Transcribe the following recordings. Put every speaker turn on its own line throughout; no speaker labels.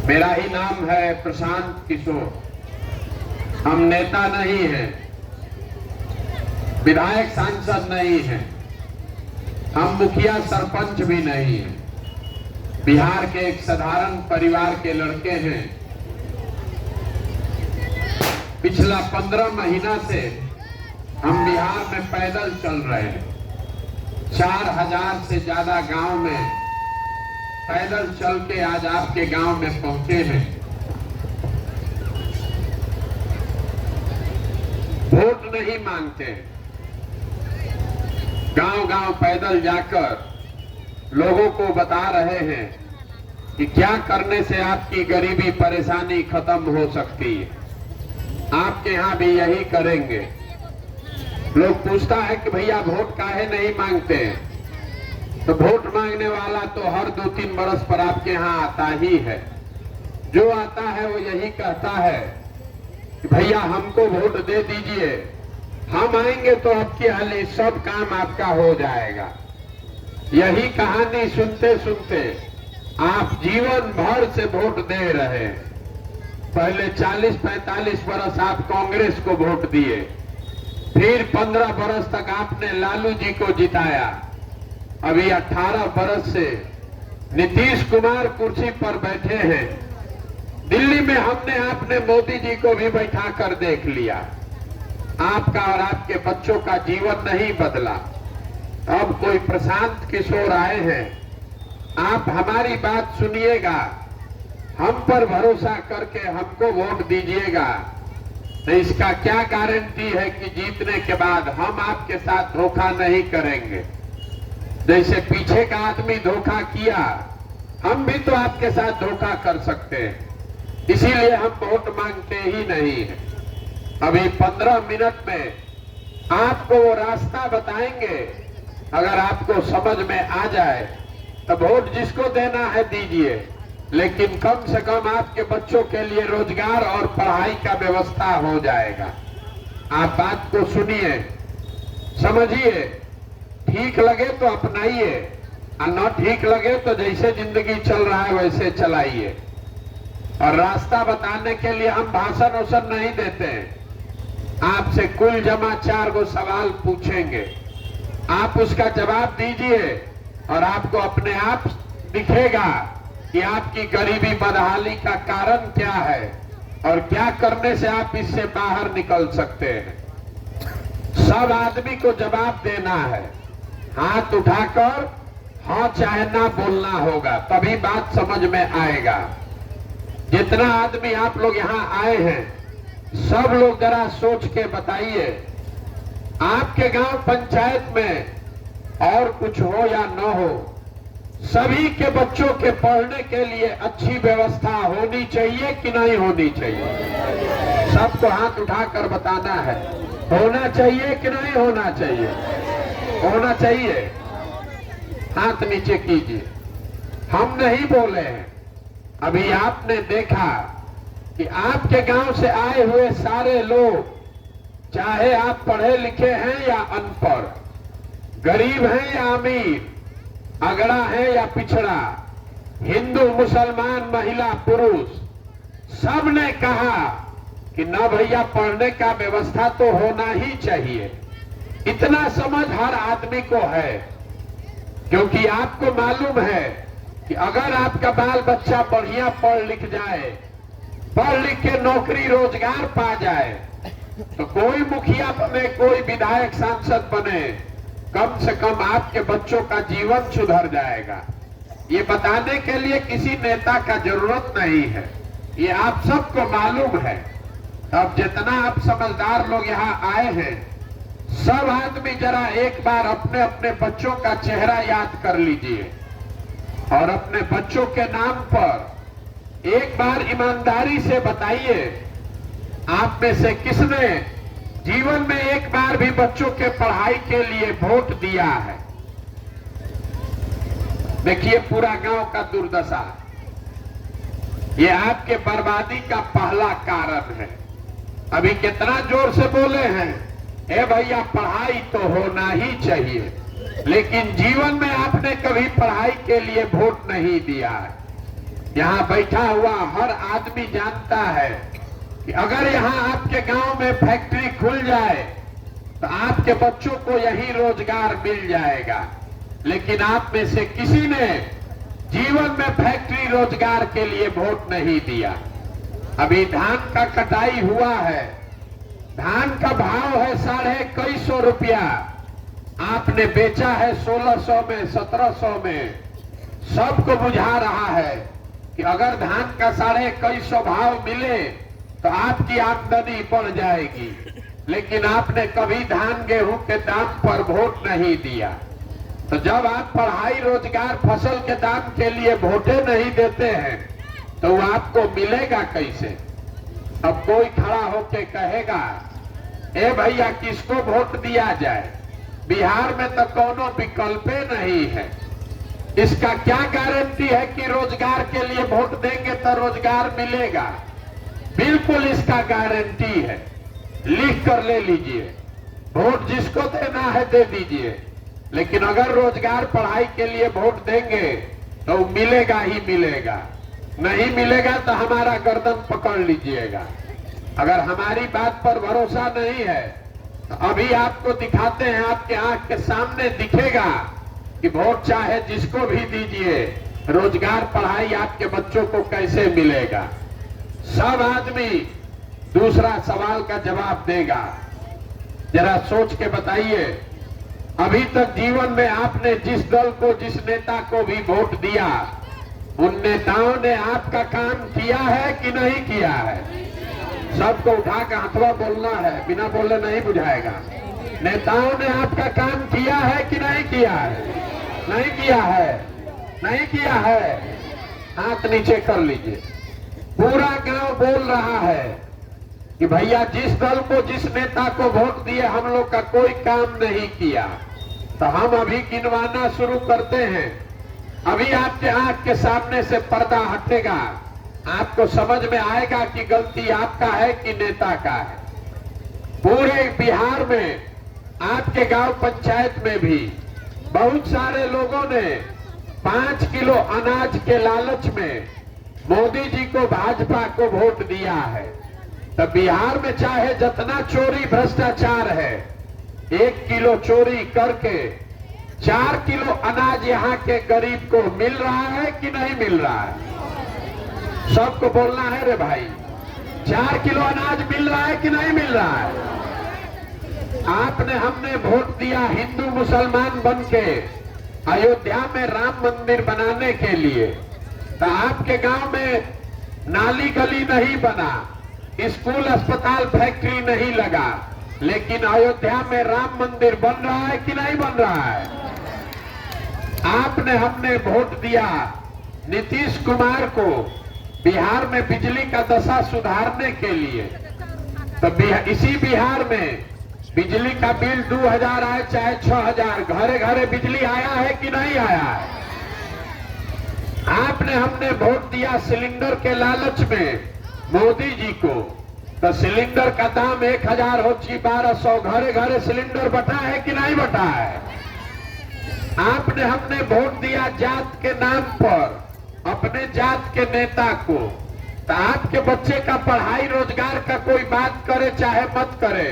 मेरा ही नाम है प्रशांत किशोर। हम नेता नहीं हैं, विधायक सांसद नहीं हैं, हम मुखिया सरपंच भी नहीं हैं। बिहार के एक साधारण परिवार के लड़के हैं। पिछला 15 महीना से हम बिहार में पैदल चल रहे हैं। 4000 से ज्यादा गांव में पैदल चल के आज आपके गांव में पहुंचे हैं। वोट नहीं मांगते, गांव-गांव पैदल जाकर लोगों को बता रहे हैं कि क्या करने से आपकी गरीबी परेशानी खत्म हो सकती है। आपके यहाँ भी यही करेंगे। लोग पूछता है कि भैया वोट काहे नहीं मांगते हैं, तो वोट मांगने वाला तो हर 2-3 बरस पर आपके यहाँ आता ही है। जो आता है वो यही कहता है कि भैया हमको वोट दे दीजिए, हम आएंगे तो आपके हाल सब काम आपका हो जाएगा। यही कहानी सुनते सुनते आप जीवन भर से वोट दे रहे हैं। पहले 40-45 बरस आप कांग्रेस को वोट दिए, फिर 15 बरस तक आपने लालू जी को जिताया। अभी 18 बरस से नीतीश कुमार कुर्सी पर बैठे हैं। दिल्ली में हमने आपने मोदी जी को भी बैठा कर देख लिया। आपका और आपके बच्चों का जीवन नहीं बदला। अब कोई प्रशांत किशोर आए हैं, आप हमारी बात सुनिएगा, हम पर भरोसा करके हमको वोट दीजिएगा। तो इसका क्या गारंटी है कि जीतने के बाद हम आपके साथ धोखा नहीं करेंगे। जैसे पीछे का आदमी धोखा किया, हम भी तो आपके साथ धोखा कर सकते हैं। इसीलिए हम वोट मांगते ही नहीं हैं। अभी 15 मिनट में आपको वो रास्ता बताएंगे। अगर आपको समझ में आ जाए तो वोट जिसको देना है दीजिए, लेकिन कम से कम आपके बच्चों के लिए रोजगार और पढ़ाई का व्यवस्था हो जाएगा। आप बात को सुनिए, समझिए, ठीक लगे तो अपनाइए और न ठीक लगे तो जैसे जिंदगी चल रहा है वैसे चलाइए। और रास्ता बताने के लिए हम भाषण वोषण नहीं देते हैं। आपसे कुल जमा 4 गो सवाल पूछेंगे, आप उसका जवाब दीजिए और आपको अपने आप दिखेगा कि आपकी गरीबी बदहाली का कारण क्या है और क्या करने से आप इससे बाहर निकल सकते हैं। सब आदमी को जवाब देना है। हाथ उठाकर हाँ चाहे ना बोलना होगा, तभी बात समझ में आएगा। जितना आदमी आप लोग यहाँ आए हैं, सब लोग जरा सोच के बताइए, आपके गांव पंचायत में और कुछ हो या न हो, सभी के बच्चों के पढ़ने के लिए अच्छी व्यवस्था होनी चाहिए कि नहीं होनी चाहिए? सबको हाथ उठाकर बताना है, होना चाहिए कि नहीं होना चाहिए? होना चाहिए। हाथ नीचे कीजिए। हम नहीं बोले हैं। अभी आपने देखा कि आपके गांव से आए हुए सारे लोग, चाहे आप पढ़े लिखे हैं या अनपढ़, गरीब हैं या अमीर, अगड़ा है या पिछड़ा, हिंदू मुसलमान महिला पुरुष, सब ने कहा कि ना भैया पढ़ने का व्यवस्था तो होना ही चाहिए। इतना समझ हर आदमी को है, क्योंकि आपको मालूम है कि अगर आपका बाल बच्चा बढ़िया पढ़ लिख जाए, पढ़ लिख के नौकरी रोजगार पा जाए, तो कोई मुखिया बने, कोई विधायक सांसद बने, कम से कम आपके बच्चों का जीवन सुधर जाएगा। ये बताने के लिए किसी नेता का जरूरत नहीं है, ये आप सबको मालूम है। अब जितना आप समझदार लोग यहाँ आए हैं, सब आदमी जरा एक बार अपने अपने बच्चों का चेहरा याद कर लीजिए और अपने बच्चों के नाम पर एक बार ईमानदारी से बताइए, आप में से किसने जीवन में एक बार भी बच्चों के पढ़ाई के लिए वोट दिया है? देखिए पूरा गांव का दुर्दशा, ये आपके बर्बादी का पहला कारण है। अभी कितना जोर से बोले हैं, ए भैया पढ़ाई तो होना ही चाहिए, लेकिन जीवन में आपने कभी पढ़ाई के लिए वोट नहीं दिया है। यहाँ बैठा हुआ हर आदमी जानता है कि अगर यहाँ आपके गांव में फैक्ट्री खुल जाए तो आपके बच्चों को यही रोजगार मिल जाएगा। लेकिन आप में से किसी ने जीवन में फैक्ट्री रोजगार के लिए वोट नहीं दिया। अभी धान का कटाई हुआ है, धान का भाव है 2150 रुपया, आपने बेचा है 1600 में, 1700 में। सबको बुझा रहा है कि अगर धान का 2150 भाव मिले तो आपकी आमदनी बढ़ जाएगी। लेकिन आपने कभी धान गेहूं के दाम पर वोट नहीं दिया। तो जब आप पढ़ाई रोजगार फसल के दाम के लिए वोटे नहीं देते हैं तो वो आपको मिलेगा कैसे? अब कोई खड़ा होके कहेगा ए भैया किसको वोट दिया जाए, बिहार में तो कोनो विकल्प नहीं है। इसका क्या गारंटी है कि रोजगार के लिए वोट देंगे तो रोजगार मिलेगा? बिल्कुल इसका गारंटी है, लिख कर ले लीजिए। वोट जिसको देना है दे दीजिए, लेकिन अगर रोजगार पढ़ाई के लिए वोट देंगे तो मिलेगा ही मिलेगा, नहीं मिलेगा तो हमारा गर्दन पकड़ लीजिएगा। अगर हमारी बात पर भरोसा नहीं है तो अभी आपको दिखाते हैं, आपके आंख के सामने दिखेगा कि वोट चाहे जिसको भी दीजिए, रोजगार पढ़ाई आपके बच्चों को कैसे मिलेगा। सब आदमी दूसरा सवाल का जवाब देगा। जरा सोच के बताइए, अभी तक जीवन में आपने जिस दल को, जिस नेता को भी वोट दिया, उन नेताओं ने आपका काम किया है कि नहीं किया है? सबको उठा के हथवा बोलना है, बिना बोले नहीं बुझाएगा। नेताओं ने आपका काम किया है कि नहीं किया है? नहीं किया है, नहीं किया है। हाथ नीचे कर लीजिए। पूरा गांव बोल रहा है कि भैया जिस दल को, जिस नेता को वोट दिए हम लोग का कोई काम नहीं किया। तो हम अभी गिनवाना शुरू करते हैं। अभी आपके आंख के सामने से पर्दा हटेगा, आपको समझ में आएगा कि गलती आपका है कि नेता का है। पूरे बिहार में, आपके गांव पंचायत में भी बहुत सारे लोगों ने 5 किलो अनाज के लालच में मोदी जी को, भाजपा को वोट दिया है। तो बिहार में चाहे जितना चोरी भ्रष्टाचार है, 1 किलो चोरी करके 4 किलो अनाज यहाँ के गरीब को मिल रहा है कि नहीं मिल रहा है? सबको बोलना है रे भाई, 4 किलो अनाज मिल रहा है कि नहीं मिल रहा है? आपने, हमने वोट दिया हिंदू मुसलमान बन के अयोध्या में राम मंदिर बनाने के लिए। तो आपके गांव में नाली गली नहीं बना, स्कूल अस्पताल फैक्ट्री नहीं लगा, लेकिन अयोध्या में राम मंदिर बन रहा है कि नहीं बन रहा है? आपने, हमने वोट दिया नीतीश कुमार को बिहार में बिजली का दशा सुधारने के लिए। तो इसी बिहार में बिजली का बिल 2000 आए चाहे 6000, घरे घरे बिजली आया है कि नहीं आया है? आपने, हमने वोट दिया सिलेंडर के लालच में मोदी जी को। तो सिलेंडर का दाम 1000 हो 1200, घरे घरे सिलेंडर बटा है कि नहीं बटा है? आपने, हमने वोट दिया जात के नाम पर अपने जात के नेता को। तो आपके बच्चे का पढ़ाई रोजगार का कोई बात करे चाहे मत करे,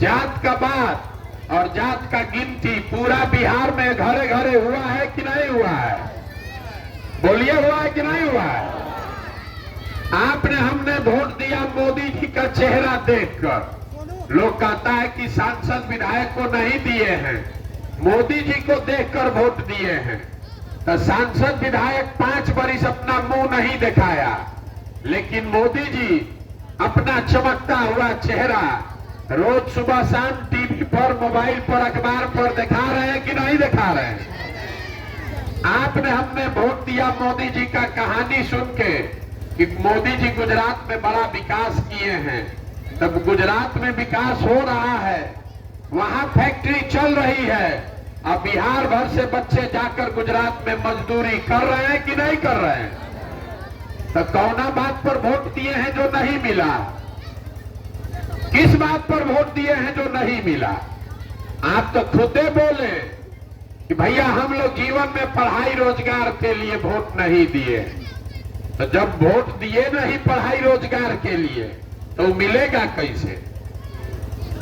जात का बात और जात का गिनती पूरा बिहार में घरे घरे हुआ है कि नहीं हुआ है? बोलिए, हुआ है कि नहीं हुआ है? आपने, हमने वोट दिया मोदी जी का चेहरा देखकर। लोग कहता है कि सांसद विधायक को नहीं दिए हैं, मोदी जी को देखकर वोट दिए हैं। तो सांसद विधायक 5 बरिस अपना मुंह नहीं दिखाया, लेकिन मोदी जी अपना चमकता हुआ चेहरा रोज सुबह शाम टीवी पर, मोबाइल पर, अखबार पर दिखा रहे हैं कि नहीं दिखा रहे हैं? आपने, हमने वोट दिया मोदी जी का कहानी सुन के कि मोदी जी गुजरात में बड़ा विकास किए हैं। तब गुजरात में विकास हो रहा है, वहां फैक्ट्री चल रही है, अब बिहार भर से बच्चे जाकर गुजरात में मजदूरी कर रहे हैं कि नहीं कर रहे हैं? तो कौना बात पर वोट दिए हैं जो नहीं मिला? किस बात पर वोट दिए हैं जो नहीं मिला? आप तो खुदे बोले कि भैया हम लोग जीवन में पढ़ाई रोजगार के लिए वोट नहीं दिए। तो जब वोट दिए नहीं पढ़ाई रोजगार के लिए तो मिलेगा कैसे?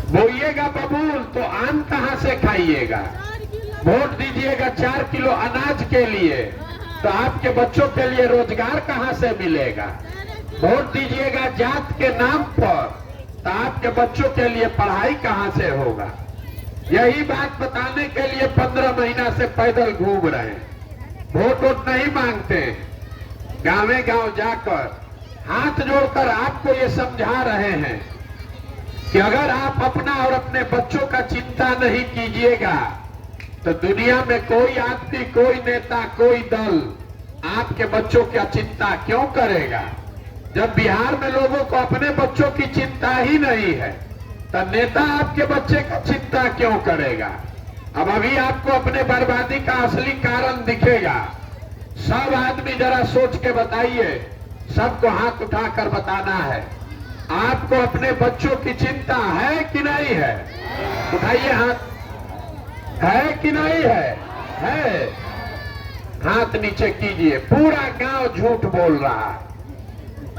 बोइएगा बबूल तो आम कहां से खाइएगा? वोट दीजिएगा 4 किलो अनाज के लिए तो आपके बच्चों के लिए रोजगार कहां से मिलेगा? वोट दीजिएगा जात के नाम पर तो आपके बच्चों के लिए पढ़ाई कहां से होगा? यही बात बताने के लिए 15 महीना से पैदल घूम रहे हैं। वोट नहीं मांगते, गांवे गांव जाकर हाथ जोड़कर आपको ये समझा रहे हैं कि अगर आप अपना और अपने बच्चों का चिंता नहीं कीजिएगा तो दुनिया में कोई आदमी, कोई नेता, कोई दल आपके बच्चों की चिंता क्यों करेगा? जब बिहार में लोगों को अपने बच्चों की चिंता ही नहीं है तो नेता आपके बच्चे का चिंता क्यों करेगा? अब अभी आपको अपने बर्बादी का असली कारण दिखेगा। सब आदमी जरा सोच के बताइए, सबको हाथ उठाकर बताना है, आपको अपने बच्चों की चिंता है कि नहीं है? उठाइए हाथ। है कि नहीं है? है। हाथ नीचे कीजिए। पूरा गांव झूठ बोल रहा है,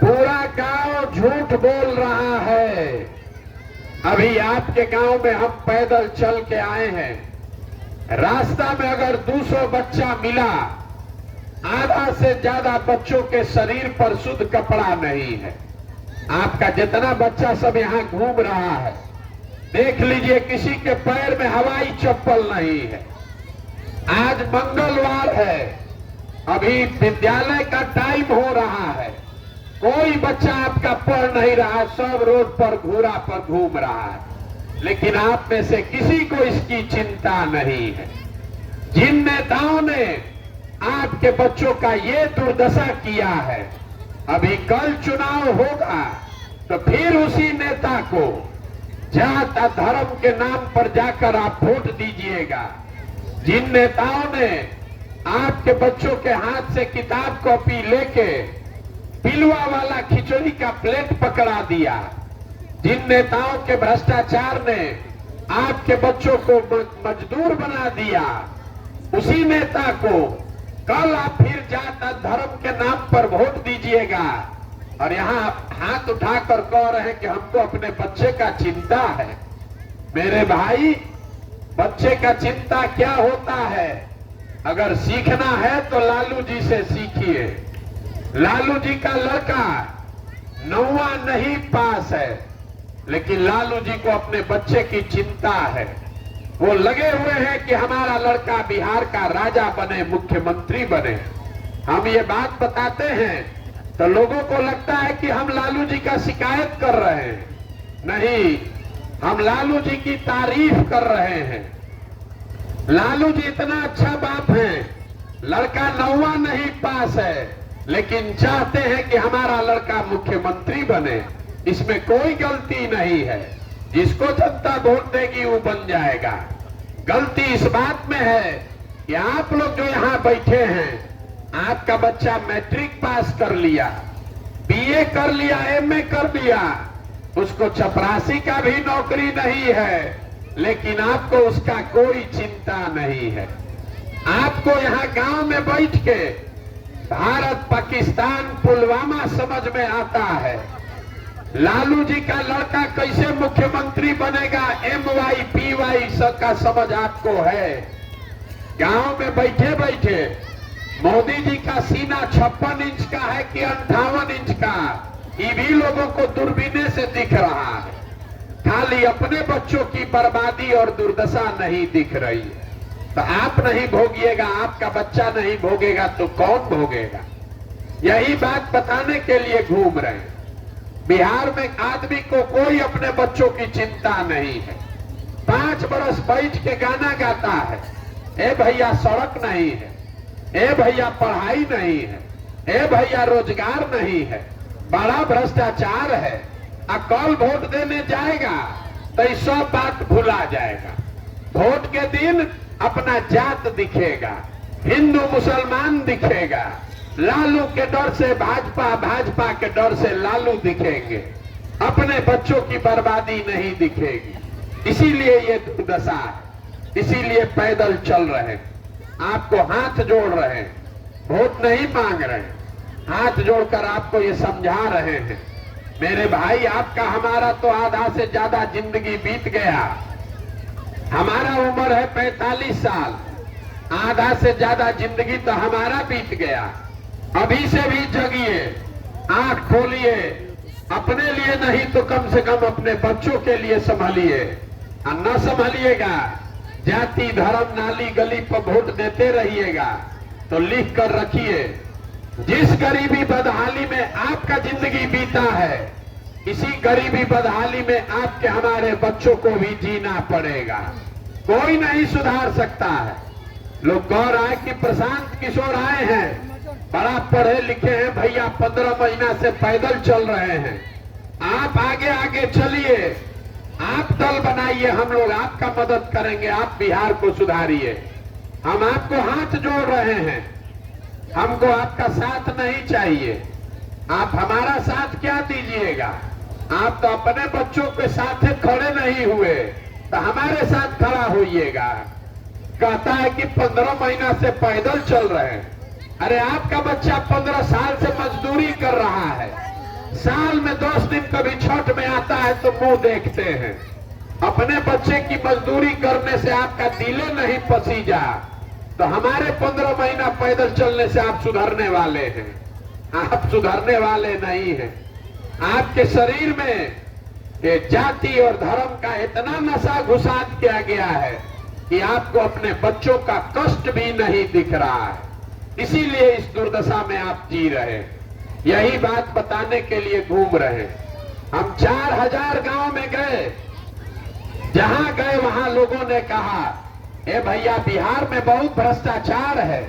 पूरा गांव झूठ बोल रहा है। अभी आपके गांव में हम पैदल चल के आए हैं, रास्ता में अगर 200 बच्चा मिला, आधा से ज्यादा बच्चों के शरीर पर शुद्ध कपड़ा नहीं है। आपका जितना बच्चा सब यहाँ घूम रहा है, देख लीजिए किसी के पैर में हवाई चप्पल नहीं है। आज मंगलवार है, अभी विद्यालय का टाइम हो रहा है, कोई बच्चा आपका पढ़ नहीं रहा, सब रोड पर घूरा पर घूम रहा है, लेकिन आप में से किसी को इसकी चिंता नहीं है। जिन नेताओं ने आपके बच्चों का ये दुर्दशा किया है, अभी कल चुनाव होगा तो फिर उसी नेता को जात और धर्म के नाम पर जाकर आप वोट दीजिएगा। जिन नेताओं ने आपके बच्चों के हाथ से किताब कॉपी लेके पिलुआ वाला खिचड़ी का प्लेट पकड़ा दिया, जिन नेताओं के भ्रष्टाचार ने आपके बच्चों को मजदूर बना दिया, उसी नेता को कल आप फिर जात और धर्म के नाम पर वोट दीजिएगा। और यहाँ हाथ उठाकर कह रहे हैं कि हमको अपने बच्चे का चिंता है। मेरे भाई, बच्चे का चिंता क्या होता है? अगर सीखना है तो लालू जी से सीखिए। लालू जी का लड़का 9वां नहीं पास है, लेकिन लालू जी को अपने बच्चे की चिंता है। वो लगे हुए हैं कि हमारा लड़का बिहार का राजा बने, मुख्यमंत्री बने। हम ये बात बताते हैं तो लोगों को लगता है कि हम लालू जी का शिकायत कर रहे हैं। नहीं, हम लालू जी की तारीफ कर रहे हैं। लालू जी इतना अच्छा बाप है, लड़का 9वां नहीं पास है, लेकिन चाहते हैं कि हमारा लड़का मुख्यमंत्री बने। इसमें कोई गलती नहीं है, जिसको जनता वोट देगी वो बन जाएगा। गलती इस बात में है कि आप लोग जो यहाँ बैठे हैं, आपका बच्चा मैट्रिक पास कर लिया, बीए कर लिया, एमए कर लिया, उसको चपरासी का भी नौकरी नहीं है, लेकिन आपको उसका कोई चिंता नहीं है। आपको यहाँ गांव में बैठ के भारत पाकिस्तान पुलवामा समझ में आता है। लालू जी का लड़का कैसे मुख्यमंत्री बनेगा, MYPY का समझ आपको है। गांव में बैठे बैठे मोदी जी का सीना 56 इंच का है कि 58 इंच का, ये भी लोगों को दूरबीने से दिख रहा है। खाली अपने बच्चों की बर्बादी और दुर्दशा नहीं दिख रही है। तो आप नहीं भोगिएगा, आपका बच्चा नहीं भोगेगा तो कौन भोगेगा? यही बात बताने के लिए घूम रहे हैं। बिहार में आदमी को कोई अपने बच्चों की चिंता नहीं है। 5 बरस बैठ के गाना गाता है, ए भैया सड़क नहीं है, ए भैया पढ़ाई नहीं है, ए भैया रोजगार नहीं है, बड़ा भ्रष्टाचार है। कल वोट देने जाएगा तो ये सब बात भुला जाएगा। वोट के दिन अपना जात दिखेगा, हिंदू मुसलमान दिखेगा, लालू के डर से भाजपा, भाजपा के डर से लालू दिखेंगे, अपने बच्चों की बर्बादी नहीं दिखेगी। इसीलिए ये दुर्दशा है, इसीलिए पैदल चल रहे हैं, आपको हाथ जोड़ रहे हैं, वोट नहीं मांग रहे हैं। हाथ जोड़कर आपको ये समझा रहे हैं। मेरे भाई, आपका हमारा तो आधा से ज्यादा जिंदगी बीत गया। हमारा उम्र है 45 साल, आधा से ज्यादा जिंदगी तो हमारा बीत गया। अभी से भी जगिए, आंख खोलिए, अपने लिए नहीं तो कम से कम अपने बच्चों के लिए संभलिए। और न संभलिएगा, जाति धर्म नाली गली पर वोट देते रहिएगा तो लिख कर रखिए, जिस गरीबी बदहाली में आपका जिंदगी बीता है, इसी गरीबी बदहाली में आपके हमारे बच्चों को भी जीना पड़ेगा। कोई नहीं सुधार सकता है। लोग गौर आए कि प्रशांत किशोर आए हैं, बड़ा पढ़े लिखे हैं भैया, 15 महीना से पैदल चल रहे हैं। आप आगे आगे चलिए, आप दल बनाइए, हम लोग आपका मदद करेंगे, आप बिहार को सुधारिए। हम आपको हाथ जोड़ रहे हैं, हमको आपका साथ नहीं चाहिए। आप हमारा साथ क्या दीजिएगा? आप तो अपने बच्चों के साथ खड़े नहीं हुए, तो हमारे साथ खड़ा होइएगा। कहता है कि 15 महीना से पैदल चल रहे हैं। अरे आपका बच्चा 15 साल से मजदूरी कर रहा है, साल में 10 दिन कभी छठ में आता है तो मुंह देखते हैं। अपने बच्चे की मजदूरी करने से आपका दिले नहीं पसीजा, तो हमारे 15 महीना पैदल चलने से आप सुधरने वाले हैं? आप सुधरने वाले नहीं हैं। आपके शरीर में ये जाति और धर्म का इतना नशा घुसा किया गया है कि आपको अपने बच्चों का कष्ट भी नहीं दिख रहा है। इसीलिए इस दुर्दशा में आप जी रहे हैं। यही बात बताने के लिए घूम रहे हैं। हम 4000 गांव में गए, जहां गए वहां लोगों ने कहा, ए भैया, बिहार में बहुत भ्रष्टाचार है,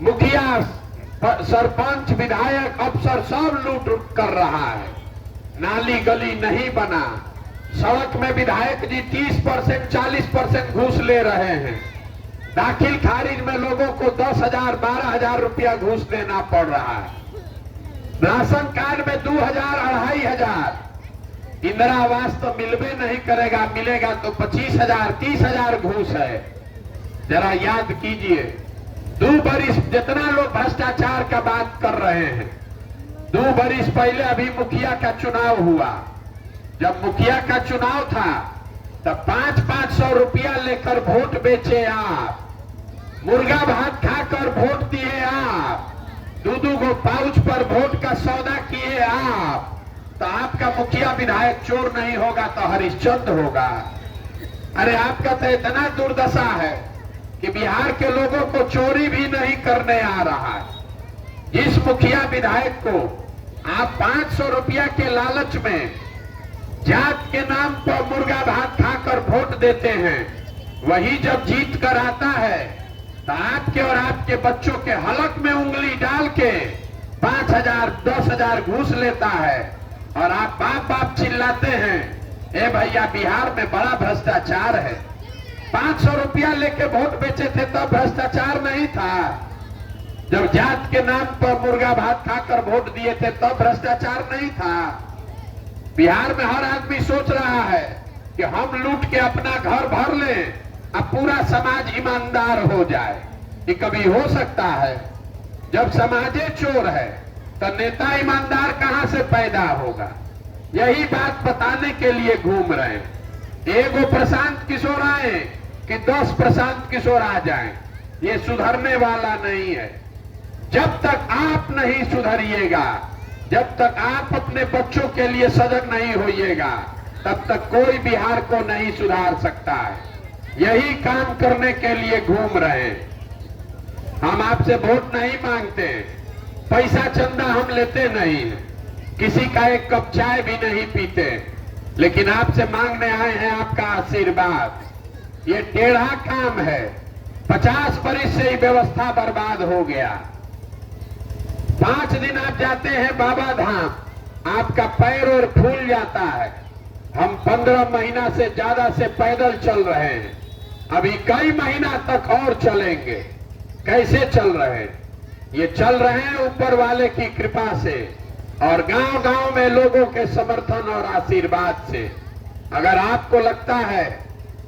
मुखिया सरपंच विधायक अफसर सब लूट कर रहा है, नाली गली नहीं बना, सड़क में विधायक जी 30% 40% घूस ले रहे हैं, दाखिल खारिज में लोगों को 10,000 12,000 रुपया घूस देना पड़ रहा है, राशन कार्ड में 2,000 2,500, इंदिरा आवास तो मिलबे नहीं करेगा, मिलेगा तो 25,000 30,000 घूस है। जरा याद कीजिए, 2 बरिस जितना लोग भ्रष्टाचार का बात कर रहे हैं, 2 बरिस पहले अभी मुखिया का चुनाव हुआ। जब मुखिया का चुनाव था तब 500 रुपया लेकर वोट बेचे आप, मुर्गा भात खाकर वोट दिए आप, 2 गो पाउच पर वोट का सौदा किए आप, तो आपका मुखिया विधायक चोर नहीं होगा तो हरिश्चंद्र होगा। अरे आपका तो इतना दुर्दशा है कि बिहार के लोगों को चोरी भी नहीं करने आ रहा है। जिस मुखिया विधायक को आप 500 रुपया के लालच में जात के नाम पर मुर्गा भात खाकर वोट देते हैं, वही जब जीत कर आता है तो आपके और आपके बच्चों के हलक में उंगली डाल के 5,000 10,000 घूस लेता है और आप बाप बाप चिल्लाते हैं, ए भैया, बिहार में बड़ा भ्रष्टाचार है। 500 रुपया लेके वोट बेचे थे तब भ्रष्टाचार नहीं था, जब जात के नाम पर मुर्गा भात खाकर वोट दिए थे तब भ्रष्टाचार नहीं था। बिहार में हर आदमी सोच रहा है कि हम लूट के अपना घर भर लें, अब पूरा समाज ईमानदार हो जाए। ये कभी हो सकता है? जब समाजे चोर है तो नेता ईमानदार कहां से पैदा होगा? यही बात बताने के लिए घूम रहे हैं। एगो प्रशांत किशोर आए कि 10 प्रशांत किशोर आ जाएं, ये सुधरने वाला नहीं है। जब तक आप नहीं सुधरिएगा, जब तक आप अपने बच्चों के लिए सजग नहीं होइएगा, तब तक कोई बिहार को नहीं सुधार सकता है। यही काम करने के लिए घूम रहे हैं। हम आपसे वोट नहीं मांगते, पैसा चंदा हम लेते नहीं हैं, किसी का एक कप चाय भी नहीं पीते, लेकिन आपसे मांगने आए हैं आपका आशीर्वाद। ये टेढ़ा काम है, 50 बरिस से ही व्यवस्था बर्बाद हो गया। 5 दिन आप जाते हैं बाबा धाम, आपका पैर और फूल जाता है। हम 15 महीना से ज्यादा से पैदल चल रहे हैं, अभी कई महीना तक और चलेंगे। कैसे चल रहे हैं? ये चल रहे हैं ऊपर वाले की कृपा से और गांव गांव में लोगों के समर्थन और आशीर्वाद से। अगर आपको लगता है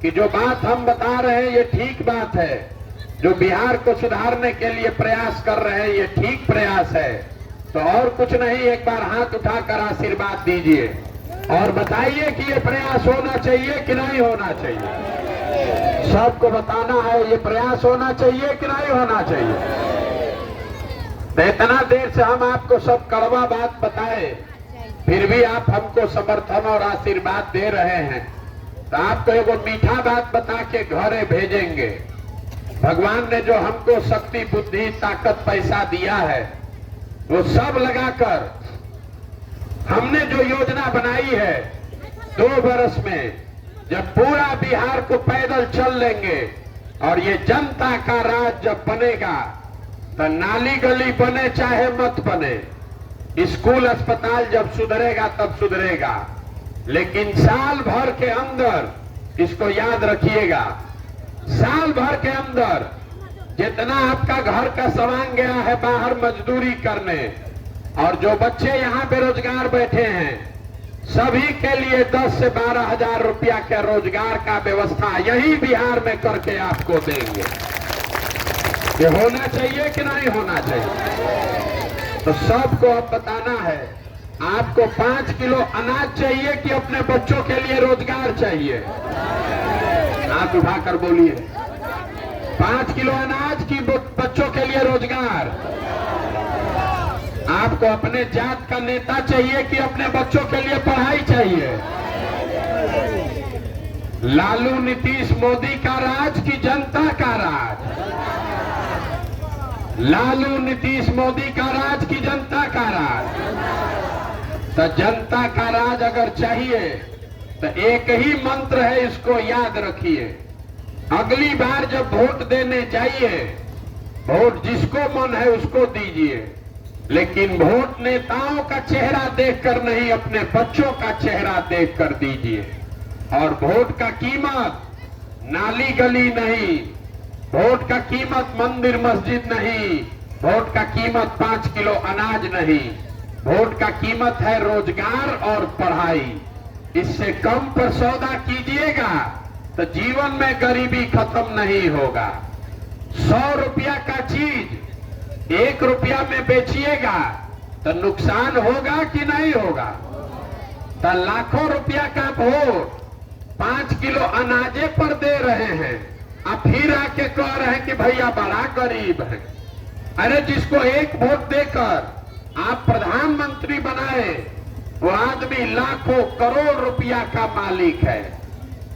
कि जो बात हम बता रहे हैं ये ठीक बात है, जो बिहार को सुधारने के लिए प्रयास कर रहे हैं ये ठीक प्रयास है, तो और कुछ नहीं, एक बार हाथ उठाकर आशीर्वाद दीजिए और बताइए कि ये प्रयास होना चाहिए कि नहीं होना चाहिए। सबको बताना है ये प्रयास होना चाहिए कि नहीं होना चाहिए। तो इतना देर से हम आपको सब कड़वा बात बताए, फिर भी आप हमको समर्थन और आशीर्वाद दे रहे हैं। तो आपको एगो मीठा बात बता के घरे भेजेंगे। भगवान ने जो हमको शक्ति, बुद्धि, ताकत, पैसा दिया है, वो सब लगाकर हमने जो योजना बनाई है 2 वर्ष में, जब पूरा बिहार को पैदल चल लेंगे और ये जनता का राज जब बनेगा, तो नाली गली बने चाहे मत बने, स्कूल अस्पताल जब सुधरेगा तब सुधरेगा, लेकिन साल भर के अंदर, इसको याद रखिएगा, साल भर के अंदर जितना आपका घर का सामान गया है बाहर मजदूरी करने, और जो बच्चे यहाँ बेरोजगार बैठे हैं, सभी के लिए 10 से 12 हजार रुपया के रोजगार का व्यवस्था यही बिहार में करके आपको देंगे। ये होना चाहिए कि नहीं होना चाहिए? तो सबको अब बताना है, आपको 5 किलो अनाज चाहिए कि अपने बच्चों के लिए रोजगार चाहिए? हाथ उठाकर बोलिए। 5 किलो अनाज की बच्चों के लिए रोजगार? आपको अपने जात का नेता चाहिए कि अपने बच्चों के लिए पढ़ाई चाहिए? लालू नीतीश मोदी का राज की जनता का राज? लालू नीतीश मोदी का राज की जनता का राज? तो जनता का राज अगर चाहिए तो एक ही मंत्र है, इसको याद रखिए। अगली बार जब वोट देने जाइए, वोट जिसको मन है उसको दीजिए, लेकिन वोट नेताओं का चेहरा देखकर नहीं, अपने बच्चों का चेहरा देखकर दीजिए। और वोट का कीमत नाली गली नहीं, वोट का कीमत मंदिर मस्जिद नहीं, वोट का कीमत 5 किलो अनाज नहीं, वोट का कीमत है रोजगार और पढ़ाई। इससे कम पर सौदा कीजिएगा तो जीवन में गरीबी खत्म नहीं होगा। 100 रुपया का चीज 1 रुपया में बेचिएगा तो नुकसान होगा कि नहीं होगा? तो लाखों रुपया का वोट 5 किलो अनाजे पर दे रहे हैं, अब फिर आके कह रहे हैं कि भैया बड़ा गरीब है। अरे जिसको 1 वोट देकर आप प्रधानमंत्री बनाए, वो आदमी लाखों करोड़ रुपया का मालिक है।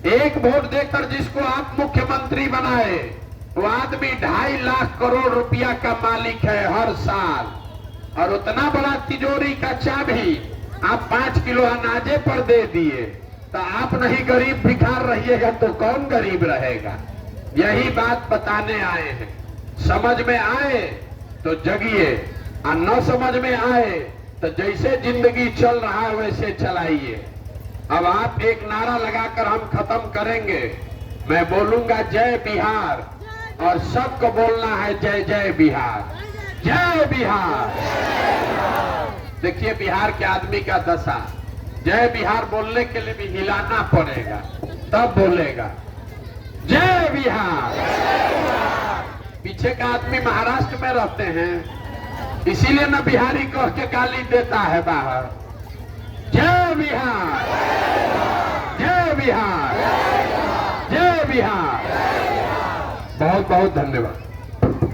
1 वोट देकर जिसको आप मुख्यमंत्री बनाए, वो आदमी 2.5 लाख करोड़ रुपया का मालिक है हर साल। और उतना बड़ा तिजोरी का चाबी आप 5 किलो अनाजे पर दे दिए, तो आप नहीं गरीब भिखार रहिएगा तो कौन गरीब रहेगा? यही बात बताने आए हैं। समझ में आए तो जगिए, और न समझ में आए तो जैसे जिंदगी चल रहा है वैसे चलाइए। अब आप एक नारा लगाकर हम खत्म करेंगे। मैं बोलूंगा जय बिहार, और सबको बोलना है जय जय बिहार, जय बिहार। देखिए बिहार के आदमी का दशा, जय बिहार बोलने के लिए भी हिलाना पड़ेगा, तब बोलेगा जय बिहार। पीछे का आदमी महाराष्ट्र में रहते हैं, इसीलिए न बिहारी कह के गाली देता है बाहर। जय बिहार, जय बिहार, जय बिहार। बहुत बहुत धन्यवाद।